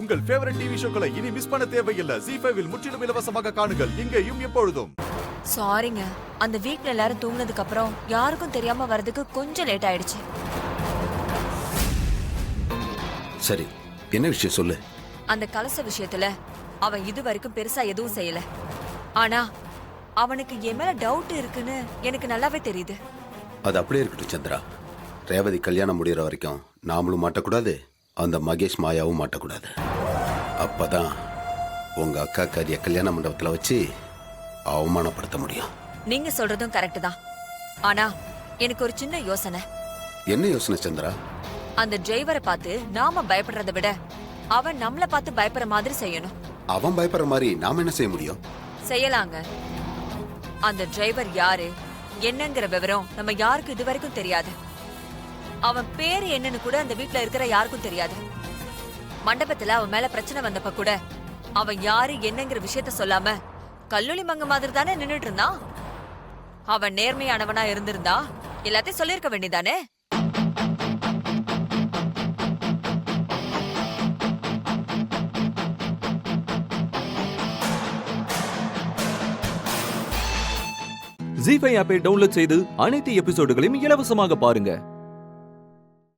உங்கள் favourite TV ஷோக்களை இனி miss பண்ண தேவையில்லை. ZEE5 இல் முற்றிலும் இலவசமாக காணுங்கள். இங்கேயும் எப்பொழுதும். சாரிங்க, அந்த வீட்ல எல்லாரும் தூங்குனதுக்கு அப்புறம் யாருக்கும் தெரியாம வரதுக்கு கொஞ்சம் லேட் ஆயிடுச்சு. சரி, என்ன விஷயம் சொல்லு. அந்த கலச விஷயத்துல அவன் இது வரைக்கும் பெருசா எதுவும் செய்யல. ஆனா அவனுக்கு என் மேல டவுட் இருக்குன்னு எனக்கு நல்லாவே தெரியுது. அது அப்படியே இருக்கட்டும் சந்திரா. ரேவதி கல்யாணம் முடிகிற வரைக்கும் நாமளும் மாட்டக்கூடாது, அந்த மகேஷ் மாயாவும் மாட்டக்கூடாது. அப்பதான் உங்க அக்கா காரிய கல்யாண மண்டபத்தில் வச்சு அவமானப்படுத்த முடியும். நீங்க சொல்றதும் கரெக்ட் தான். ஆனா எனக்கு ஒரு சின்ன யோசனை. என்ன யோசனை சந்திரா? அந்த டிரைவரை பார்த்து நாம பயப்படுறதை விட அவன் நம்மள பார்த்து பயப்படுற மாதிரி செய்யணும். அவன் பயப்படுற மாதிரி நாம என்ன செய்ய முடியும்? செய்யலாங்க. அந்த டிரைவர் யாரு என்னங்கிற விவரம் நம்ம யாருக்கும் இது வரைக்கும் தெரியாது. அவன் பேரு என்னன்னு கூட அந்த வீட்ல இருக்கிற யாருக்கும் தெரியாது. மண்டபத்துல அவன் மேல பிரச்சனை வந்தப்ப கூட அவன் யாரு என்னங்கிற விஷயத்த சொல்லாம கல்லூலி மங்க மாதிரி தானே நின்னுட்டு இருந்தான். அவன் நேர்மையானவனா இருந்திருந்தா எல்லாத்தையும் சொல்லிருக்க வேண்டியதானே. ZEE5 ஆப்பை டவுன்லோட் செய்து அனைத்து எபிசோடுகளையும் இலவசமாக பாருங்க.